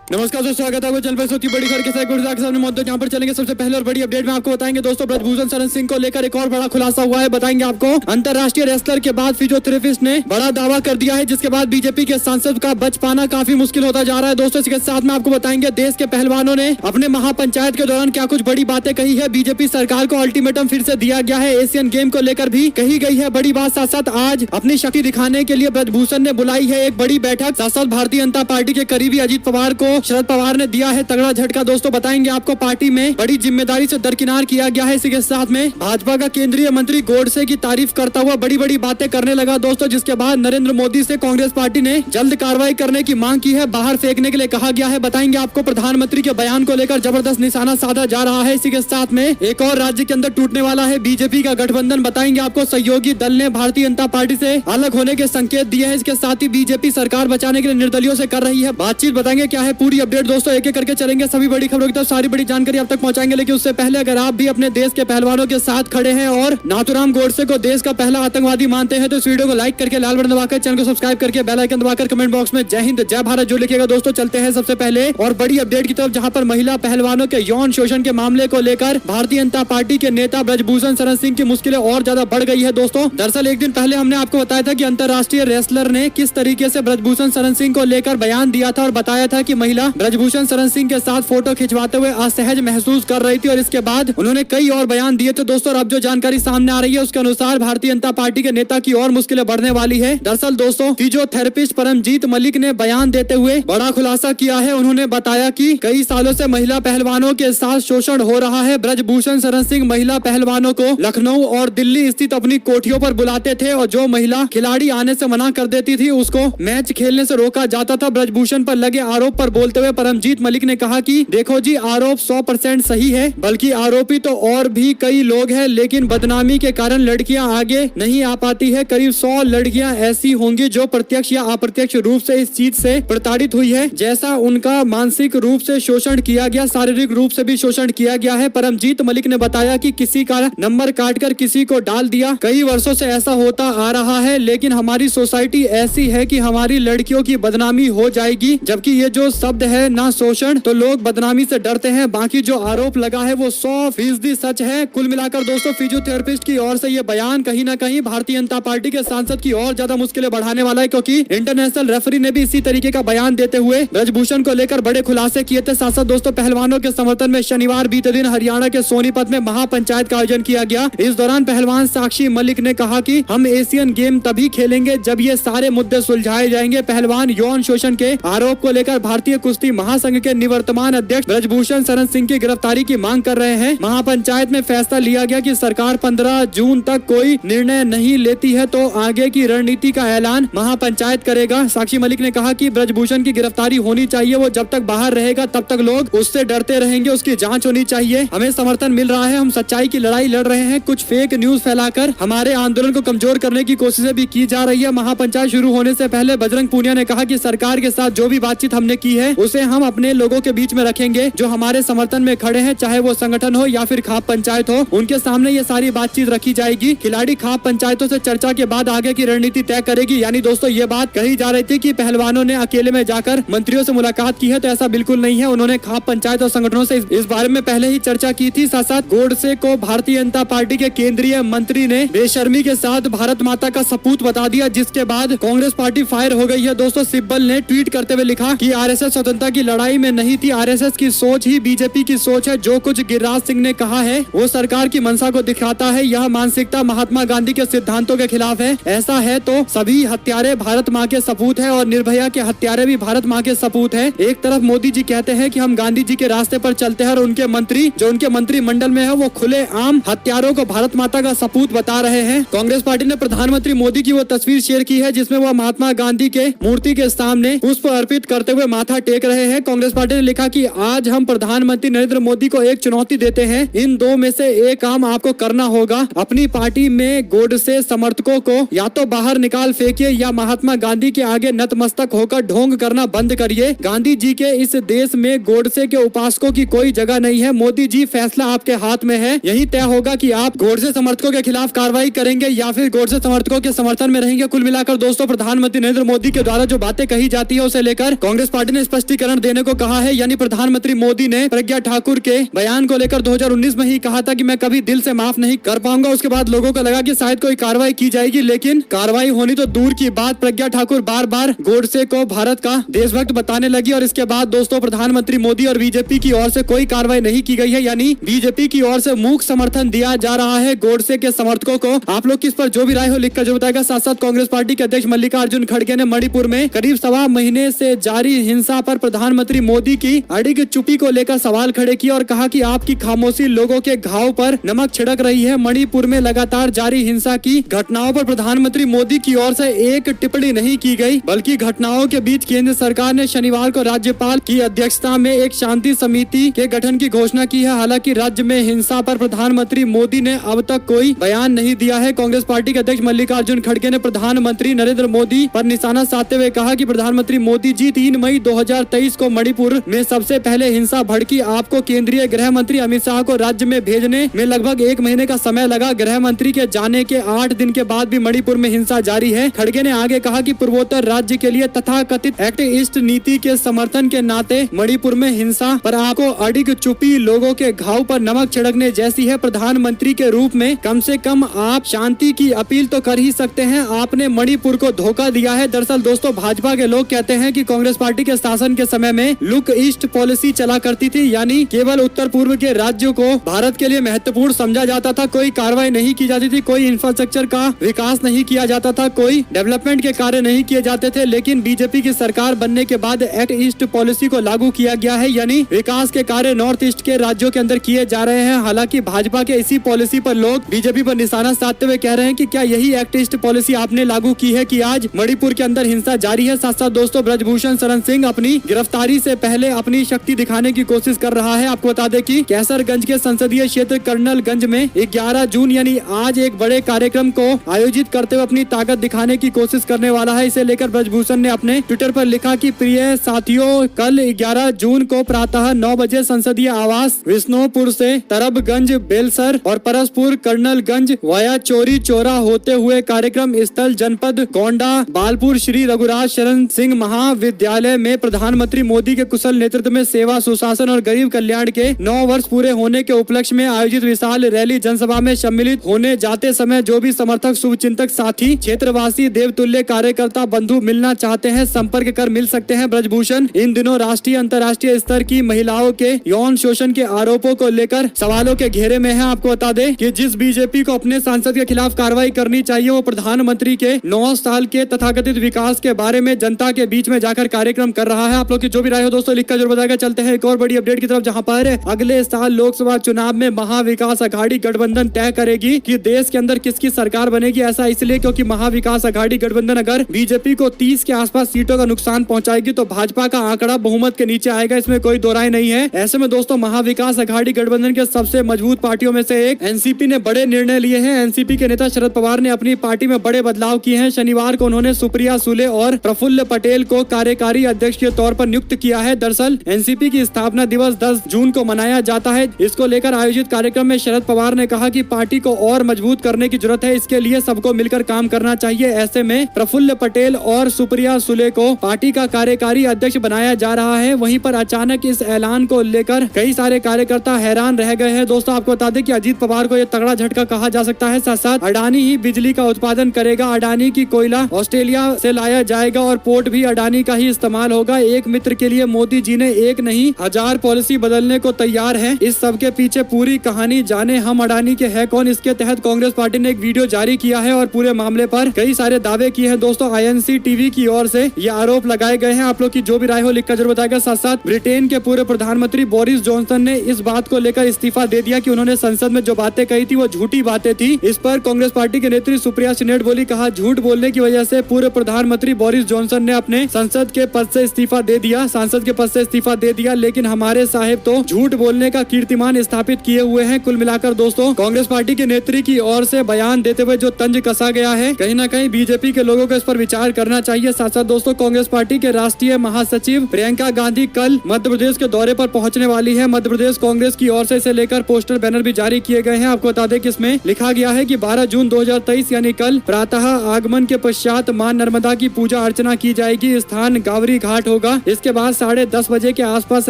नमस्कार दोस्तों, स्वागत है आपको चैनल पर। सबसे बड़ी खबर के साथ गुजरात के सामने मौजूद जहां पर चलेंगे। सबसे पहले और बड़ी अपडेट में आपको बताएंगे दोस्तों, ब्रजभूषण शरण सिंह को लेकर एक और बड़ा खुलासा हुआ है। बताएंगे आपको, अंतर्राष्ट्रीय रेसलर के बाद फिजियोथेरेपिस्ट ने बड़ा दावा कर दिया है, जिसके बाद बीजेपी के सांसद का बच पाना काफी मुश्किल होता जा रहा है। दोस्तों इसके साथ में आपको बताएंगे, देश के पहलवानों ने अपने महापंचायत के दौरान क्या कुछ बड़ी बातें कही है। बीजेपी सरकार को अल्टीमेटम फिर से दिया गया है। एशियन गेम को लेकर भी कही गई है बड़ी बात। साथ साथ आज अपनी शक्ति दिखाने के लिए ब्रजभूषण ने बुलाई है एक बड़ी बैठक। साथ साथ भारतीय जनता पार्टी के करीबी अजीत पवार को शरद पवार ने दिया है तगड़ा झटका। दोस्तों बताएंगे आपको, पार्टी में बड़ी जिम्मेदारी से दरकिनार किया गया है। इसी के साथ में भाजपा का केंद्रीय मंत्री गोडसे की तारीफ करता हुआ बड़ी बड़ी बातें करने लगा। दोस्तों जिसके बाद नरेंद्र मोदी से कांग्रेस पार्टी ने जल्द कार्रवाई करने की मांग की है, बाहर फेंकने के लिए कहा गया है। बताएंगे आपको, प्रधानमंत्री के बयान को लेकर जबरदस्त निशाना साधा जा रहा है। इसी के साथ में एक और राज्य के अंदर टूटने वाला है बीजेपी का गठबंधन। बताएंगे आपको, सहयोगी दल ने भारतीय जनता पार्टी से अलग होने के संकेत दिए हैं। इसके साथ ही बीजेपी सरकार बचाने के लिए निर्दलियों से कर रही है बातचीत। बताएंगे क्या है पूरी अपडेट। दोस्तों एक एक करके चलेंगे, सभी बड़ी खबरों की तरफ सारी बड़ी जानकारी आप तक पहुंचाएंगे। लेकिन उससे पहले अगर आप भी अपने देश के पहलवानों के साथ खड़े हैं और नाथुराम गोडसे को देश का पहला आतंकवादी मानते हैं, तो इस वीडियो को लाइक करके, लाल बटन दबाकर, चैनल को सब्सक्राइब करके, बेल आइकन दबाकर कमेंट बॉक्स में जय हिंद जय भारत जो लिखिएगा। दोस्तों चलते हैं सबसे पहले और बड़ी अपडेट की तरफ, जहां पर महिला पहलवानों के यौन शोषण के मामले को लेकर भारतीय जनता पार्टी के नेता ब्रजभूषण शरण सिंह की मुश्किलें और ज्यादा बढ़ गई है। दोस्तों दरअसल एक दिन पहले हमने आपको बताया था कि अंतर्राष्ट्रीय रेसलर ने किस तरीके से ब्रजभूषण शरण सिंह को लेकर बयान दिया था और बताया था कि महिला ब्रजभूषण शरण सिंह के साथ फोटो खिंचवाते हुए असहज महसूस कर रही थी। और इसके बाद उन्होंने कई और बयान दिए थे। दोस्तों अब जो जानकारी सामने आ रही है उसके अनुसार भारतीय जनता पार्टी के नेता की और मुश्किलें बढ़ने वाली है। दरअसल दोस्तों फिजियोथेरेपिस्ट परमजीत मलिक ने बयान देते हुए बड़ा खुलासा किया है। उन्होंने बताया कि कई सालों से महिला पहलवानों के साथ शोषण हो रहा है। ब्रजभूषण शरण सिंह महिला पहलवानों को लखनऊ और दिल्ली स्थित अपनी कोठियों पर बुलाते थे और जो महिला खिलाड़ी आने से मना कर देती थी उसको मैच खेलने से रोका जाता था। ब्रजभूषण पर लगे आरोप पर बोलते हुए परमजीत मलिक ने कहा कि देखो जी, आरोप 100% सही है, बल्कि आरोपी तो और भी कई लोग हैं, लेकिन बदनामी के कारण लड़कियां आगे नहीं आ पाती है। करीब 100 लड़कियां ऐसी होंगी जो प्रत्यक्ष या अप्रत्यक्ष रूप से इस चीज से प्रताड़ित हुई है। जैसा उनका मानसिक रूप से शोषण किया गया, शारीरिक रूप से भी शोषण किया गया है। परमजीत मलिक ने बताया कि किसी का नंबर काटकर किसी को डाल दिया, कई वर्षों से ऐसा होता आ रहा है, लेकिन हमारी सोसाइटी ऐसी है कि हमारी लड़कियों की बदनामी हो जाएगी। जबकि ये जो शब्द है ना शोषण, तो लोग बदनामी से डरते हैं। बाकी जो आरोप लगा है वो 100% सच है। कुल मिलाकर दोस्तों फिजियोथेरेपिस्ट की ओर से ये बयान कहीं ना कहीं भारतीय जनता पार्टी के सांसद की और ज्यादा मुश्किलें बढ़ाने वाला है, क्योंकि इंटरनेशनल रेफरी ने भी इसी तरीके का बयान देते हुए ब्रजभूषण को लेकर बड़े खुलासे किए थे। साथ साथ दोस्तों पहलवानों के समर्थन में शनिवार बीते दिन हरियाणा के सोनीपत में महापंचायत का आयोजन किया गया। इस दौरान पहलवान साक्षी मलिक ने कहा कि हम एशियन गेम तभी खेलेंगे जब ये सारे मुद्दे सुलझाए जाएंगे। पहलवान यौन शोषण के आरोप को लेकर भारतीय कुश्ती महासंघ के निवर्तमान अध्यक्ष ब्रजभूषण शरण सिंह की गिरफ्तारी की मांग कर रहे हैं। महापंचायत में फैसला लिया गया कि सरकार 15 जून तक कोई निर्णय नहीं लेती है तो आगे की रणनीति का ऐलान महापंचायत करेगा। साक्षी मलिक ने कहा कि ब्रजभूषण की गिरफ्तारी होनी चाहिए, वो जब तक बाहर रहेगा तब तक लोग उससे डरते रहेंगे, उसकी जांच होनी चाहिए। हमें समर्थन मिल रहा है, हम सच्चाई की लड़ाई लड़ रहे हैं। कुछ फेक न्यूज फैलाकर हमारे आंदोलन को कमजोर करने की कोशिशें भी की जा रही है। महापंचायत शुरू होने से पहले बजरंग पूनिया ने कहा कि सरकार के साथ जो भी बातचीत हमने की है उसे हम अपने लोगों के बीच में रखेंगे जो हमारे समर्थन में खड़े हैं, चाहे वो संगठन हो या फिर खाप पंचायत हो, उनके सामने ये सारी बातचीत रखी जाएगी। खिलाड़ी खाप पंचायतों से चर्चा के बाद आगे की रणनीति तय करेगी। यानी दोस्तों ये बात कही जा रही थी कि पहलवानों ने अकेले में जाकर मंत्रियों से मुलाकात की है, तो ऐसा बिल्कुल नहीं है। उन्होंने खाप पंचायत और संगठनों से इस बारे में पहले ही चर्चा की थी। साथ साथ गोडसे को भारतीय जनता पार्टी के केंद्रीय मंत्री ने बेशर्मी के साथ भारत माता का सपूत बता दिया, जिसके बाद कांग्रेस पार्टी फायर हो गई है। दोस्तों सिब्बल ने ट्वीट करते हुए लिखा कि आरएसएस स्वतंत्रता की लड़ाई में नहीं थी, आरएसएस की सोच ही बीजेपी की सोच है। जो कुछ गिरिराज सिंह ने कहा है वो सरकार की मंशा को दिखाता है। यह मानसिकता महात्मा गांधी के सिद्धांतों के खिलाफ है। ऐसा है तो सभी हत्यारे भारत माँ के सपूत है और निर्भया के हत्यारे भी भारत माँ के सपूत है। एक तरफ मोदी जी कहते हैं कि हम गांधी जी के रास्ते पर चलते हैं और उनके मंत्री जो उनके मंत्रिमंडल में है वो खुले आम हत्यारों को भारत माता का सपूत बता रहे हैं। कांग्रेस पार्टी ने प्रधानमंत्री मोदी की वो तस्वीर शेयर की है जिसमें वह महात्मा गांधी के मूर्ति के सामने पुष्प अर्पित करते हुए माथा टेक रहे हैं। कांग्रेस पार्टी ने लिखा कि आज हम प्रधानमंत्री नरेंद्र मोदी को एक चुनौती देते हैं, इन दो में से एक काम आपको करना होगा। अपनी पार्टी में गोडसे समर्थकों को या तो बाहर निकाल फेंकिए या महात्मा गांधी के आगे नतमस्तक होकर ढोंग करना बंद करिए। गांधी जी के इस देश में गोडसे के उपासकों की कोई जगह नहीं है। मोदी जी फैसला आपके हाथ में है। यही तय होगा कि आप गोडसे समर्थकों के खिलाफ कार्रवाई करेंगे या फिर गोडसे समर्थकों के समर्थन में रहेंगे। कुल मिलाकर दोस्तों प्रधानमंत्री नरेंद्र मोदी के द्वारा जो बातें कही जाती है उसे लेकर कांग्रेस पार्टी ने स्पष्टीकरण देने को कहा है। यानी प्रधानमंत्री मोदी ने प्रज्ञा ठाकुर के बयान को लेकर 2019 में ही कहा था कि मैं कभी दिल से माफ नहीं कर पाऊंगा। उसके बाद लोगों को लगा कि शायद कोई कार्रवाई की जाएगी, लेकिन कार्रवाई होनी तो दूर की बात, प्रज्ञा ठाकुर बार बार गोडसे को भारत का देशभक्त बताने लगी और इसके बाद दोस्तों प्रधानमंत्री मोदी और बीजेपी की ओर से कोई कार्रवाई नहीं की गई है। यानी बीजेपी की ओर से मूक समर्थन दिया जा रहा है गोडसे के समर्थकों को। आप लोग किस पर जो भी राय हो लिखकर जो बताएगा। साथ साथ कांग्रेस पार्टी के अध्यक्ष मल्लिकार्जुन खड़गे ने मणिपुर में करीब 1.25 महीने से जारी हिंसा पर प्रधानमंत्री मोदी की अड़िग चुप्पी को लेकर सवाल खड़े किए और कहा कि आपकी खामोशी लोगों के घाव पर नमक छिड़क रही है। मणिपुर में लगातार जारी हिंसा की घटनाओं पर प्रधानमंत्री मोदी की ओर से एक टिप्पणी नहीं की गई, बल्कि घटनाओं के बीच केंद्र सरकार ने शनिवार को राज्यपाल की अध्यक्षता में एक शांति समिति के गठन की घोषणा की है। हालांकि राज्य में हिंसा पर प्रधानमंत्री मोदी ने अब तक कोई बयान नहीं दिया है। कांग्रेस पार्टी के अध्यक्ष मल्लिकार्जुन खड़गे ने प्रधानमंत्री नरेंद्र मोदी पर निशाना साधते हुए कहा कि प्रधानमंत्री मोदी जी 3 मई 2023 को मणिपुर में सबसे पहले हिंसा भड़की। आपको केंद्रीय गृह मंत्री अमित शाह को राज्य में भेजने में लगभग 1 महीने का समय लगा। गृह मंत्री के जाने के 8 दिन के बाद भी मणिपुर में हिंसा जारी है। खड़गे ने आगे कहा कि पूर्वोत्तर राज्य के लिए तथाकथित एक्ट ईस्ट नीति के समर्थन के नाते मणिपुर में हिंसा पर आपको अड़िग चुप्पी लोगों के घाव पर नमक छिड़कने जैसी है। प्रधानमंत्री के रूप में कम से कम आप शांति की अपील तो कर ही सकते हैं। आपने मणिपुर को धोखा दिया है। दरअसल दोस्तों भाजपा के लोग कहते हैं कि कांग्रेस पार्टी के शासन के समय में लुक ईस्ट पॉलिसी चला करती थी, यानी केवल उत्तर पूर्व के राज्यों को भारत के लिए महत्वपूर्ण समझा जाता था। कोई कार्रवाई नहीं की जाती थी, कोई इंफ्रास्ट्रक्चर का विकास नहीं किया जाता था, कोई डेवलपमेंट के कार्य नहीं किए जाते थे। लेकिन बीजेपी की सरकार बनने के बाद एक्ट ईस्ट पॉलिसी को लागू किया गया है, यानी विकास के कार्य नॉर्थ ईस्ट के राज्यों के अंदर किए जा रहे हैं। हालांकि भाजपा के इसी पॉलिसी पर लोग बीजेपी पर निशाना साधते हुए कह रहे हैं कि क्या यही एक्ट ईस्ट पॉलिसी आपने लागू की है कि आज मणिपुर के अंदर हिंसा जारी है। साथ साथ दोस्तों ब्रजभूषण शरण सिंह अपनी गिरफ्तारी से पहले अपनी शक्ति दिखाने की कोशिश कर रहा है। आपको बता दें कि कैसरगंज के संसदीय क्षेत्र कर्नलगंज में 11 जून यानी आज एक बड़े कार्यक्रम को आयोजित करते हुए अपनी ताकत दिखाने की कोशिश करने वाला है। इसे लेकर ब्रजभूषण ने अपने ट्विटर पर लिखा कि प्रिय साथियों, कल 11 जून को प्रातः 9 बजे संसदीय आवास विष्णुपुर से तरबगंज बेलसर और परसपुर कर्नलगंज वाया चोरी चौरा होते हुए कार्यक्रम स्थल जनपद गोंडा बालपुर श्री रघुराज शरण सिंह महाविद्यालय में प्रधानमंत्री मोदी के कुशल नेतृत्व में सेवा सुशासन और गरीब कल्याण के 9 वर्ष पूरे होने के उपलक्ष्य में आयोजित विशाल रैली जनसभा में सम्मिलित होने जाते समय जो भी समर्थक शुभचिंतक साथी क्षेत्रवासी देवतुल्य कार्यकर्ता बंधु मिलना चाहते हैं संपर्क कर मिल सकते हैं। ब्रजभूषण इन दिनों राष्ट्रीय अंतर्राष्ट्रीय स्तर की महिलाओं के यौन शोषण के आरोपों को लेकर सवालों के घेरे में है। आपको बता दें कि जिस बीजेपी को अपने सांसद के खिलाफ कार्रवाई करनी चाहिए, वो प्रधानमंत्री के 9 साल के तथाकथित विकास के बारे में जनता के बीच में जाकर कार्यक्रम कर रहा है। आप लोग की जो भी राय हो दोस्तों लिखकर जरूर बताएगा। चलते हैं एक और बड़ी अपडेट की तरफ, जहां पर अगले साल लोकसभा चुनाव में महाविकास अघाड़ी गठबंधन तय करेगी कि देश के अंदर किसकी सरकार बनेगी। ऐसा इसलिए क्योंकि महाविकास अघाड़ी गठबंधन अगर बीजेपी को 30 के आसपास सीटों का नुकसान पहुंचाएगी तो भाजपा का आंकड़ा बहुमत के नीचे आएगा, इसमें कोई दो राय नहीं है। ऐसे में दोस्तों महाविकास अघाड़ी गठबंधन के सबसे मजबूत पार्टियों में से एक एनसीपी ने बड़े निर्णय लिए हैं। एनसीपी के नेता शरद पवार ने अपनी पार्टी में बड़े बदलाव किए हैं। शनिवार को उन्होंने सुप्रिया सुले और प्रफुल्ल पटेल को कार्यकारी अध्यक्ष के तौर पर नियुक्त किया है। दरअसल एनसीपी की स्थापना दिवस 10 जून को मनाया जाता है। इसको लेकर आयोजित कार्यक्रम में शरद पवार ने कहा कि पार्टी को और मजबूत करने की जरूरत है, इसके लिए सबको मिलकर काम करना चाहिए। ऐसे में प्रफुल्ल पटेल और सुप्रिया सुले को पार्टी का कार्यकारी अध्यक्ष बनाया जा रहा है। वहीं पर अचानक इस ऐलान को लेकर कई सारे कार्यकर्ता हैरान रह गए हैं। दोस्तों आपको बता दें कि अजीत पवार को यह तगड़ा झटका कहा जा सकता है। साथ साथ अडानी ही बिजली का उत्पादन करेगा, अडानी की कोयला ऑस्ट्रेलिया से लाया जाएगा और पोर्ट भी अडानी का ही इस्तेमाल होगा। एक मित्र के लिए मोदी जी ने 1 नहीं 1000 पॉलिसी बदलने को तैयार है। इस सब के पीछे पूरी कहानी जाने हम अडानी के है कौन। इसके तहत कांग्रेस पार्टी ने एक वीडियो जारी किया है और पूरे मामले पर कई सारे दावे किए हैं। दोस्तों आईएनसी टीवी की ओर से ये आरोप लगाए गए हैं। आप लोग की जो भी राय हो लिखकर जरूर बताएगा। साथ साथ ब्रिटेन के पूर्व प्रधानमंत्री बोरिस जॉनसन ने इस बात को लेकर इस्तीफा दे दिया कि उन्होंने संसद में जो बातें कही थी वो झूठी बातें थी। इस पर कांग्रेस पार्टी के नेत्री सुप्रिया सिनेट बोली, कहा झूठ बोलने की वजह से पूर्व प्रधानमंत्री बोरिस जॉनसन ने अपने सांसद के पद से इस्तीफा दे दिया, लेकिन हमारे साहिब तो झूठ बोलने का कीर्तिमान स्थापित किए हुए हैं। कुल मिलाकर दोस्तों कांग्रेस पार्टी के नेत्री की ओर से बयान देते हुए जो तंज कसा गया है, कहीं न कहीं बीजेपी के लोगों को इस पर विचार करना चाहिए। साथ साथ दोस्तों कांग्रेस पार्टी के राष्ट्रीय महासचिव प्रियंका गांधी कल मध्य प्रदेश के दौरे पर पहुंचने वाली है। मध्य प्रदेश कांग्रेस की ओर से इसे लेकर पोस्टर बैनर भी जारी किए गए हैं। आपको बता दें कि इसमें लिखा गया है कि 12 जून 2023 यानी कल प्रातः आगमन के पश्चात मां नर्मदा की पूजा अर्चना की जाएगी। स्थान गावरी घाट होगा। होगा। इसके बाद 10:30 बजे के आसपास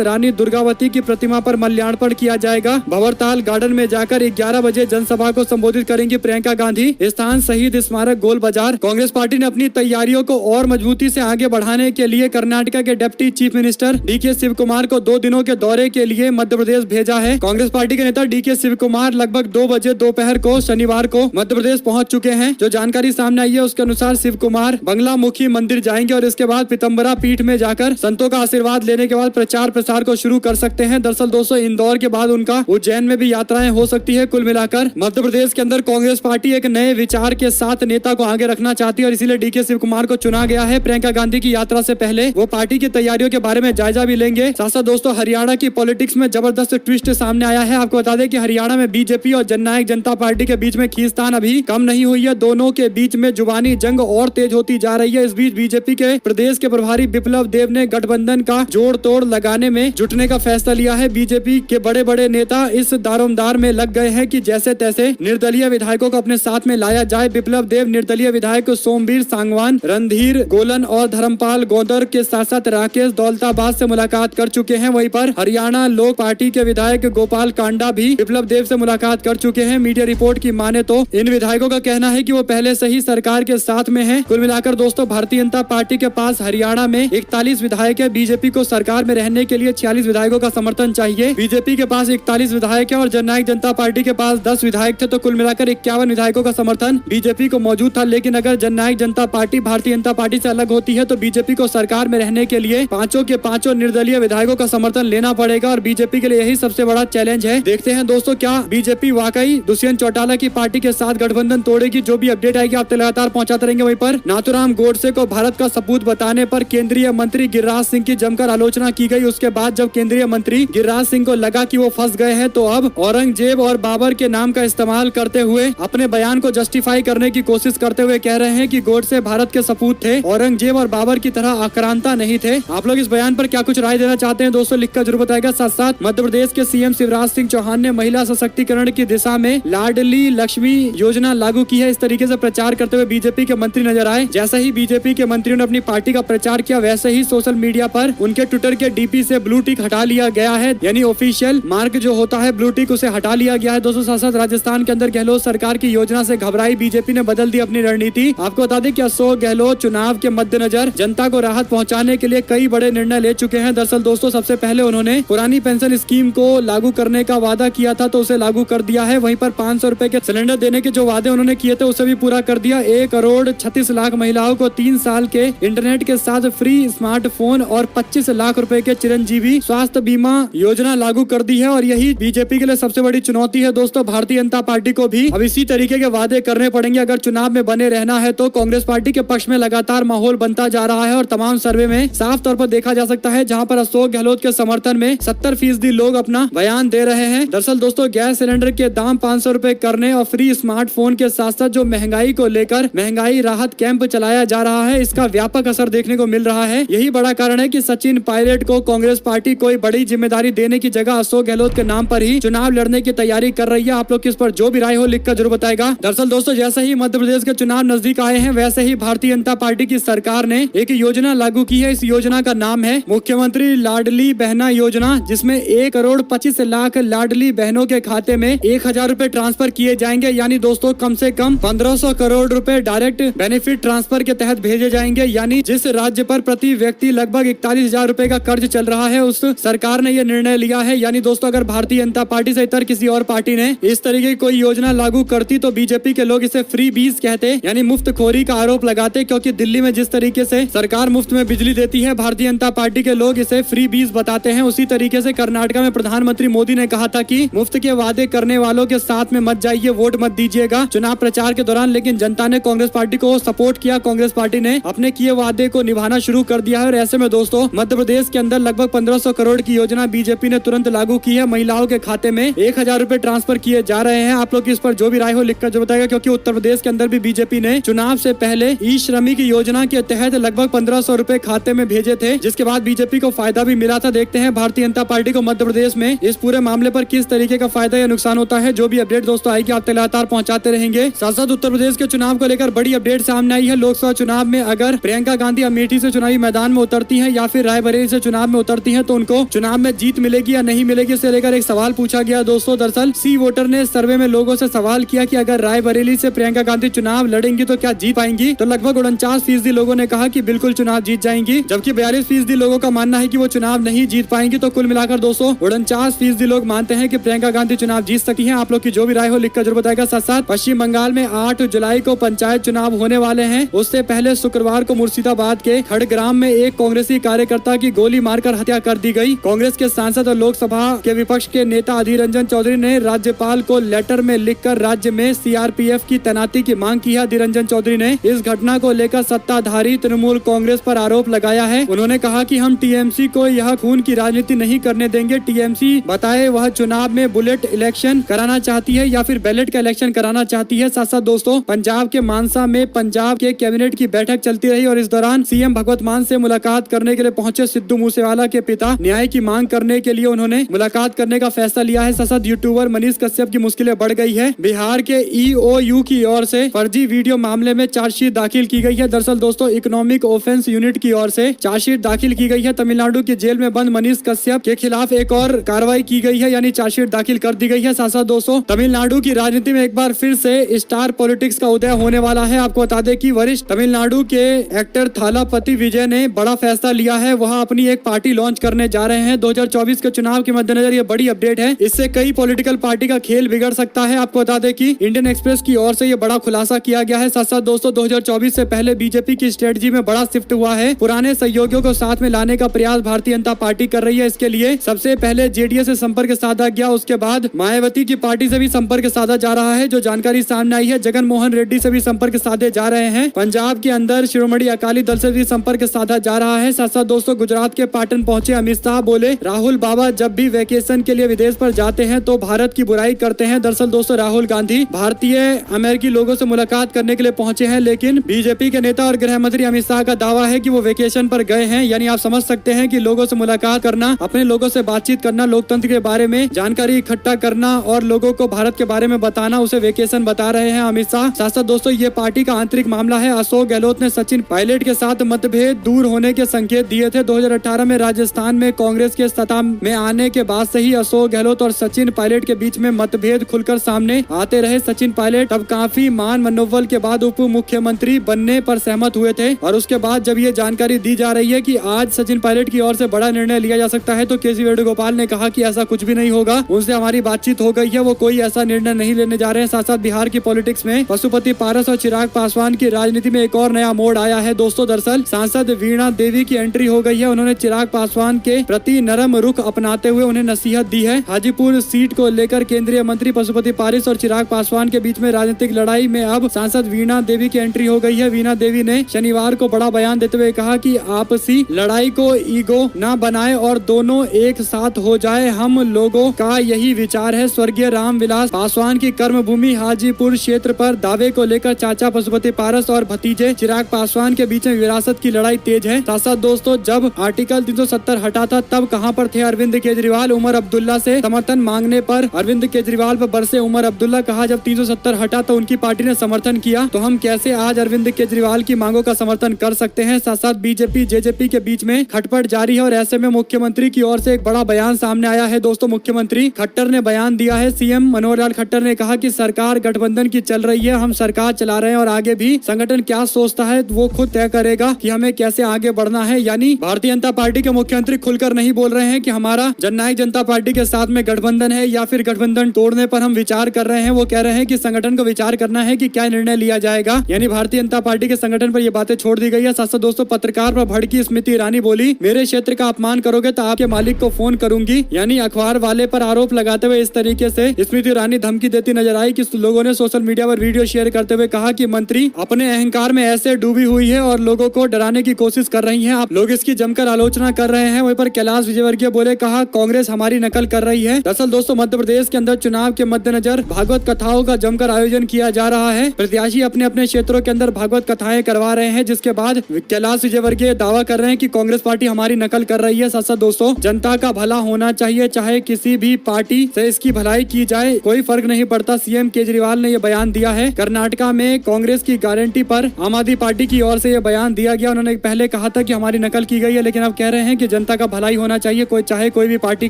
रानी दुर्गावती की प्रतिमा पर माल्यार्पण किया जाएगा। भंवरताल गार्डन में जाकर 11 बजे जनसभा को संबोधित करेंगी प्रियंका गांधी। स्थान शहीद स्मारक गोल बाजार। कांग्रेस पार्टी ने अपनी तैयारियों को और मजबूती से आगे बढ़ाने के लिए कर्नाटक के deputy chief minister DK Shiv Kumar को 2 दिनों के दौरे के लिए मध्य प्रदेश भेजा है। कांग्रेस पार्टी के नेता डीके शिव कुमार लगभग 2 बजे दोपहर को शनिवार को मध्य प्रदेश पहुंच चुके हैं। जो जानकारी सामने आई है उसके अनुसार शिव कुमार बंगला मुखी मंदिर जाएंगे और इसके बाद पीतम्बरा पीठ में जाकर संतों का आशीर्वाद लेने के बाद प्रचार प्रसार को शुरू कर सकते हैं। दरअसल दोस्तों इंदौर के बाद उनका उज्जैन में भी यात्राएं हो सकती है। कुल मिलाकर मध्य प्रदेश के अंदर कांग्रेस पार्टी एक नए विचार के साथ नेता को आगे रखना चाहती है और इसीलिए डीके शिव कुमार को चुना गया है। प्रियंका गांधी की यात्रा से पहले वो पार्टी की तैयारियों के बारे में जायजा भी लेंगे। साथ साथ दोस्तों हरियाणा की पॉलिटिक्स में जबरदस्त ट्विस्ट सामने आया है। आपको बता दें कि हरियाणा में बीजेपी और जननायक जनता पार्टी के बीच में खींचतान अभी कम नहीं हुई है। दोनों के बीच में जुबानी जंग और तेज होती जा रही है। इस बीच बीजेपी के प्रदेश के प्रभारी बिप्लब देव ने गठबंधन का जोड़ तोड़ लगाने में जुटने का फैसला लिया है। बीजेपी के बड़े बड़े नेता इस दारोमदार में लग गए हैं कि जैसे तैसे निर्दलीय विधायकों को अपने साथ में लाया जाए। बिप्लब देव निर्दलीय विधायक सोमवीर सांगवान, रणधीर गोलन और धर्मपाल गोदर के साथ साथ राकेश दौलताबाद से मुलाकात कर चुके हैं। वहीं पर हरियाणा लोक पार्टी के विधायक गोपाल कांडा भी बिप्लब देव से मुलाकात कर चुके हैं। मीडिया रिपोर्ट की माने तो इन विधायकों का कहना है कि वो पहले से ही सरकार के साथ में हैं। कुल मिलाकर दोस्तों भारतीय जनता पार्टी के पास हरियाणा में 41 विधायक है। बीजेपी को सरकार में रहने के लिए 46 विधायकों का समर्थन चाहिए। बीजेपी के पास 41 विधायक है और जननायक जनता पार्टी के पास 10 विधायक थे, तो कुल मिलाकर 51 विधायकों का समर्थन बीजेपी को मौजूद था। लेकिन अगर जननायक जनता पार्टी भारतीय जनता पार्टी से अलग होती है तो बीजेपी को सरकार में रहने के लिए 5 के 5 निर्दलीय विधायकों का समर्थन लेना पड़ेगा और बीजेपी के लिए यही सबसे बड़ा चैलेंज है। देखते हैं दोस्तों क्या बीजेपी वाकई दुष्यंत चौटाला की पार्टी के साथ गठबंधन तोड़ेगी। जो भी अपडेट आएगी आप लगातार पहुंचाते रहेंगे। वहीं पर नाथुराम गोडसे को भारत का सपूत बताने पर केंद्रीय मंत्री गिरिराज सिंह की जमकर आलोचना की गई। उसके बाद जब केंद्रीय मंत्री गिरिराज सिंह को लगा कि वो फंस गए हैं तो अब औरंगजेब और बाबर के नाम का इस्तेमाल करते हुए अपने बयान को जस्टिफाई करने की कोशिश करते हुए कह रहे हैं कि गोडसे भारत के सपूत थे, औरंगजेब और बाबर की तरह आक्रांता नहीं थे। आप लोग इस बयान पर क्या कुछ राय देना चाहते हैं दोस्तों लिखकर जरूर बताएगा। साथ साथ मध्य प्रदेश के सीएम शिवराज सिंह चौहान ने महिला सशक्तिकरण की दिशा में लाडली लक्ष्मी योजना लागू की है। इस तरीके से प्रचार करते हुए बीजेपी के मंत्री नजर आए। जैसे ही बीजेपी के मंत्रियों ने अपनी पार्टी का प्रचार किया वैसे ही सोशल मीडिया पर उनके ट्विटर के डीपी से ब्लू टिक हटा लिया गया है, यानी ऑफिशियल मार्क जो होता है ब्लू टिक उसे हटा लिया गया है। दोस्तों साथ साथ राजस्थान के अंदर गहलोत सरकार की योजना से घबराई बीजेपी ने बदल दी अपनी रणनीति। आपको बता दें कि अशोक गहलोत चुनाव के मद्देनजर जनता को राहत पहुंचाने के लिए कई बड़े निर्णय ले चुके हैं। दरअसल दोस्तों सबसे पहले उन्होंने पुरानी पेंशन स्कीम को लागू करने का वादा किया था तो उसे लागू कर दिया है। वहीं पर 500 रुपए के सिलेंडर देने के जो वादे उन्होंने किए थे उसे भी पूरा कर दिया। 1,36,00,000 महिलाओं को 3 साल के इंटरनेट के साथ फ्री स्मार्टफोन और 25 लाख रुपए के चिरंजीवी स्वास्थ्य बीमा योजना लागू कर दी है। और यही बीजेपी के लिए सबसे बड़ी चुनौती है दोस्तों। भारतीय जनता पार्टी को भी अब इसी तरीके के वादे करने पड़ेंगे अगर चुनाव में बने रहना है। तो कांग्रेस पार्टी के पक्ष में लगातार माहौल बनता जा रहा है और तमाम सर्वे में साफ तौर पर देखा जा सकता है जहां पर अशोक गहलोत के समर्थन में 70% लोग अपना बयान दे रहे हैं। दरअसल दोस्तों गैस सिलेंडर के दाम 500 रुपए करने और फ्री स्मार्टफोन के साथ साथ जो महंगाई को लेकर महंगाई राहत कैंप चलाया जा रहा है इसका व्यापक असर देखने को मिल रहा है। यही बड़ा कारण है कि सचिन पायलट को कांग्रेस पार्टी कोई बड़ी जिम्मेदारी देने की जगह अशोक गहलोत के नाम पर ही चुनाव लड़ने की तैयारी कर रही है। आप लोग इस पर जो भी राय हो लिखकर जरूर बताएगा। दरअसल दोस्तों जैसे ही मध्य प्रदेश के चुनाव नजदीक आए हैं वैसे ही भारतीय जनता पार्टी की सरकार ने एक योजना लागू की है। इस योजना का नाम है मुख्यमंत्री लाडली बहना योजना, जिसमें 1,25,00,000 लाडली बहनों के खाते में 1,000 रुपए ट्रांसफर किए जाएंगे। यानी दोस्तों कम से कम 1,500 करोड़ रुपए डायरेक्ट बेनिफिट ट्रांसफर के तहत भेजे जाएंगे। यानी जिस राज्य पर प्रति व्यक्ति लगभग 41,000 रुपए का कर्ज चल रहा है उस सरकार ने यह निर्णय लिया है। यानी दोस्तों अगर भारतीय जनता पार्टी से इतर किसी और पार्टी ने इस तरीके की कोई योजना लागू करती तो बीजेपी के लोग इसे फ्री बीज कहते, यानी मुफ्त खोरी का आरोप लगाते। क्योंकि दिल्ली में जिस तरीके से सरकार मुफ्त में बिजली देती है भारतीय जनता पार्टी के लोग इसे फ्री बीज बताते हैं। उसी तरीके से कर्नाटक में प्रधानमंत्री मोदी ने कहा था कि मुफ्त के वादे करने वालों के साथ में मत जाइए, वोट मत दीजिएगा चुनाव प्रचार के दौरान। लेकिन जनता ने कांग्रेस पार्टी को सपोर्ट किया, कांग्रेस पार्टी ने अपने किए वादे को निभाना शुरू कर दिया है। और ऐसे में दोस्तों मध्य प्रदेश के अंदर लगभग 1,500 करोड़ की योजना बीजेपी ने तुरंत लागू की है। महिलाओं के खाते में 1,000 रुपए ट्रांसफर किए जा रहे हैं। आप लोग इस पर जो भी राय हो लिखकर जो बताएगा। क्योंकि उत्तर प्रदेश के अंदर भी बीजेपी ने चुनाव से पहले ई श्रमिक योजना के तहत लगभग 1,500 रुपए खाते में भेजे थे, जिसके बाद बीजेपी को फायदा भी मिला था। देखते हैं भारतीय जनता पार्टी को मध्य प्रदेश में इस पूरे मामले पर किस तरीके का फायदा या नुकसान होता है। जो भी अपडेट दोस्तों आएगी आप लगातार पहुंचाते रहेंगे। साथ साथ उत्तर प्रदेश के चुनाव को लेकर बड़ी अपडेट सामने आई है। लोकसभा चुनाव में अगर प्रियंका गांधी अमेठी से चुनावी मैदान में उतरती हैं या फिर रायबरेली से चुनाव में उतरती हैं तो उनको चुनाव में जीत मिलेगी या नहीं मिलेगी, इसे लेकर एक सवाल पूछा गया दोस्तों। दरअसल सी वोटर ने सर्वे में लोगों से सवाल किया कि अगर रायबरेली से प्रियंका गांधी चुनाव लड़ेंगी तो क्या जीत पाएंगी, तो लगभग 49% लोगों ने कहा कि बिल्कुल चुनाव जीत जाएंगी, जबकि 42% लोगों का मानना है कि वो चुनाव नहीं जीत पाएंगी। तो कुल मिलाकर दोस्तों 49% लोग मानते हैं कि प्रियंका गांधी चुनाव जीत सकती हैं। आप लोग की जो भी राय हो लिखकर जरूर बताएगा। साथ साथ पश्चिम बंगाल में 8 जुलाई को पंचायत चुनाव होने वाले हैं। उससे पहले शुक्रवार को मुर्शिदाबाद के खड़ग्राम में एक कांग्रेसी कार्यकर्ता की गोली मारकर हत्या कर दी गई। कांग्रेस के सांसद और लोकसभा के विपक्ष के नेता अधीर रंजन चौधरी ने राज्यपाल को लेटर में लिखकर राज्य में सीआरपीएफ की तैनाती की मांग की है। अधीर रंजन चौधरी ने इस घटना को लेकर सत्ताधारी तृणमूल कांग्रेस पर आरोप लगाया है। उन्होंने कहा कि हम टीएमसी को यह खून की राजनीति नहीं करने देंगे। टीएमसी बताए वह चुनाव में बुलेट इलेक्शन कराना चाहती है या फिर बैलेट का इलेक्शन कराना चाहती है। साथ साथ दोस्तों पंजाब के मानसा में पंजाब के कैबिनेट की बैठक चलती रही और इस दौरान सीएम भगवंत मान से मुलाकात करने के लिए पहुंचे सिद्धू मूसेवाला के पिता न्याय की मांग करने के लिए उन्होंने मुलाकात करने का फैसला लिया है। साथ साथ यूट्यूबर मनीष कश्यप की मुश्किलें बढ़ गई है। बिहार के ईओयू की ओर से फर्जी वीडियो मामले में चार्जशीट दाखिल की गई है। दरअसल दोस्तों इकोनॉमिक ऑफेंस यूनिट की ओर से चार्जशीट दाखिल की गई है। तमिलनाडु की जेल में बंद मनीष कश्यप के खिलाफ एक और कार्रवाई की गई है, यानी चार्जशीट दाखिल कर दी गई है। साथ साथ दोस्तों तमिलनाडु की राजनीति में एक बार फिर से स्टार पॉलिटिक्स का उदय होने वाला है। आपको बता दें कि वरिष्ठ तमिलनाडु के एक्टर थालापति विजय ने बड़ा फैसला लिया है। वह अपनी एक पार्टी लॉन्च करने जा रहे हैं। 2024 के चुनाव के मद्देनजर ये बड़ी अपडेट है। इससे कई पॉलिटिकल पार्टी का खेल बिगड़ सकता है। आपको बता दें कि इंडियन एक्सप्रेस की ओर से ये बड़ा खुलासा किया गया है। साथ साथ दोस्तों 2024 से पहले बीजेपी की स्ट्रेटजी में बड़ा शिफ्ट हुआ है। पुराने सहयोगियों को साथ में लाने का प्रयास भारतीय जनता पार्टी कर रही है। इसके लिए सबसे पहले जेडीएस से संपर्क साधा गया, उसके बाद मायावती की पार्टी से भी संपर्क साधा जा रहा है। जो जानकारी सामने आई है जगन मोहन रेड्डी से भी संपर्क साधे जा रहे हैं। पंजाब के अंदर शिरोमणि अकाली दल से भी संपर्क साधा जा रहा है। साथ साथ दोस्तों गुजरात के पाटन पहुंचे अमित शाह बोले राहुल बाबा जब भी वेकेशन के लिए विदेश पर जाते हैं तो भारत की बुराई करते हैं। दरअसल दोस्तों राहुल गांधी भारतीय अमेरिकी लोगों से मुलाकात करने के लिए पहुंचे हैं, लेकिन बीजेपी के नेता और गृह मंत्री अमित शाह का दावा है कि वो वेकेशन पर गए हैं। यानी आप समझ सकते हैं कि लोगों से मुलाकात करना, अपने लोगों से बातचीत करना, लोकतंत्र के बारे में जानकारी इकट्ठा करना और लोगों को भारत के बारे में बताना, उसे वेकेशन बता रहे हैं अमित शाह। साथ साथ दोस्तों ये पार्टी का आंतरिक मामला है। अशोक गहलोत ने सचिन पायलट के साथ मतभेद दूर होने के संकेत दिए थे। 2018 में राजस्थान में कांग्रेस के सत्ता में आने के बाद से ही अशोक गहलोत और सचिन पायलट के बीच में मतभेद खुलकर सामने आते रहे। सचिन पायलट तब काफी मान मनोबल के बाद उप मुख्यमंत्री बनने पर सहमत हुए थे और उसके बाद जब ये जानकारी दी जा रही है कि आज सचिन पायलट की ओर से बड़ा निर्णय लिया जा सकता है तो केसी वेणुगोपाल ने कहा कि ऐसा कुछ भी नहीं होगा, उनसे हमारी बातचीत हो गई है, वो कोई ऐसा निर्णय नहीं लेने जा रहे हैं। साथ साथ बिहार की पॉलिटिक्स में पशुपति पारस और चिराग पासवान की राजनीति में एक और नया मोड़ आया है। दोस्तों दरअसल सांसद वीणा देवी की एंट्री हो गई है। उन्होंने चिराग पासवान के प्रति नरम रुख अपनाते हुए उन्हें नसीहत दी है। हाजीपुर सीट को लेकर केंद्रीय मंत्री पशुपति पारस और चिराग पासवान के बीच में राजनीतिक लड़ाई में अब सांसद वीणा देवी की एंट्री हो गई है। वीणा देवी ने शनिवार को बड़ा बयान देते हुए कहा कि आपसी लड़ाई को ईगो न बनाए और दोनों एक साथ हो जाए, हम लोगों का यही विचार है। स्वर्गीय रामविलास पासवान की कर्मभूमि हाजीपुर क्षेत्र पर दावे को लेकर चाचा पशुपति पारस और भतीजे चिराग पासवान के बीच में विरासत की लड़ाई तेज है। साथ साथ दोस्तों जब आर्टिकल 370 हटा था तब कहां पर थे अरविंद केजरीवाल। उमर अब्दुल्ला से समर्थन मांगने पर अरविंद केजरीवाल पर बरसे उमर अब्दुल्ला। कहा जब 370 हटा तो उनकी पार्टी ने समर्थन किया तो हम कैसे आज अरविंद केजरीवाल की मांगों का समर्थन कर सकते हैं। साथ साथ बीजेपी जेजेपी के बीच में खटपट जारी है और ऐसे में मुख्यमंत्री की ओर से एक बड़ा बयान सामने आया है। दोस्तों मुख्यमंत्री खट्टर ने बयान दिया है। सीएम मनोहर लाल खट्टर ने कहा कि सरकार गठबंधन की चल रही है, हम सरकार चला रहे हैं और आगे भी संगठन क्या सोचता है वो खुद तय करेगा कि हमें कैसे आगे बढ़ना है। यानी भारतीय जनता पार्टी के मुख्यमंत्री खुलकर नहीं बोल रहे हैं कि हमारा जननायक जनता पार्टी के साथ में गठबंधन है या फिर गठबंधन तोड़ने पर हम विचार कर रहे हैं। वो कह रहे हैं कि संगठन को विचार करना है कि क्या निर्णय लिया जाएगा। यानी भारतीय जनता पार्टी के संगठन पर ये बातें छोड़ दी गई है। साथ साथ दोस्तों पत्रकार पर भड़की स्मृति ईरानी बोली मेरे क्षेत्र का अपमान करोगे तो आपके मालिक को फोन करूंगी। यानी अखबार वाले पर आरोप लगाते हुए इस तरीके से स्मृति ईरानी धमकी देती नजर आई कि लोगों ने सोशल मीडिया पर वीडियो शेयर करते हुए कहा कि मंत्री अपने अहंकार में ऐसे डूबी हुई है और लोगों को डराने की कोशिश कर रही है। आप लोग इसकी जमकर आलोचना कर रहे हैं। वहीं पर कैलाश विजयवर्गीय बोले कहा कांग्रेस हमारी नकल कर रही है। दरअसल दोस्तों मध्य प्रदेश के अंदर चुनाव के मद्देनजर भागवत कथाओं का जमकर आयोजन किया जा रहा है। प्रत्याशी अपने अपने क्षेत्रों के अंदर भागवत कथाएं करवा रहे हैं, जिसके बाद कैलाश विजयवर्गीय दावा कर रहे हैं कि कांग्रेस पार्टी हमारी नकल कर रही है। साथ साथ दोस्तों जनता का भला होना चाहिए, चाहे किसी भी पार्टी से इसकी भलाई की जाए, कोई फर्क नहीं पड़ता। सीएम केजरीवाल ने यह बयान दिया है। कर्नाटका में कांग्रेस की गारंटी पर आम आदमी पार्टी की ओर से यह बयान दिया गया। उन्होंने पहले कहा था कि हमारी नकल की गई है, लेकिन अब कह रहे हैं कि जनता का भलाई होना चाहिए, कोई चाहे कोई भी पार्टी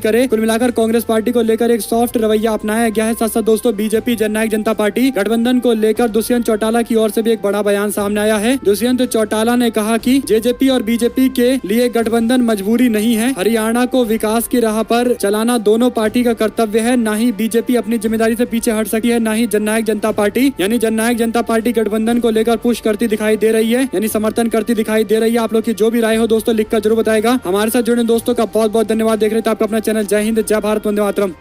करे। कुल मिलाकर कांग्रेस पार्टी को लेकर एक सॉफ्ट रवैया अपनाया गया है। साथ साथ दोस्तों बीजेपी जननायक जनता पार्टी गठबंधन को लेकर दुष्यंत चौटाला की ओर से भी एक बड़ा बयान सामने आया है। दुष्यंत चौटाला ने कहा कि जेजेपी और बीजेपी के लिए गठबंधन मजबूरी नहीं है, हरियाणा को विकास की राह पर चलाना दोनों पार्टी का कर्तव्य है। ना ही बीजेपी अपनी जिम्मेदारी से पीछे हट सकी है, ना ही जननायक जनता पार्टी। यानी जननायक जनता पार्टी गठबंधन को लेकर पुश करती दिखाई दे रही है, यानी समर्थन करती दिखाई दे रही है। आप लोग की जो भी राय हो दोस्तों लिखकर जरूर बताएगा। हमारे साथ जुड़े दोस्तों का बहुत बहुत धन्यवाद। देख रहे थे आपका अपना चैनल जय हिंद, जय भारत, वंदे मातरम।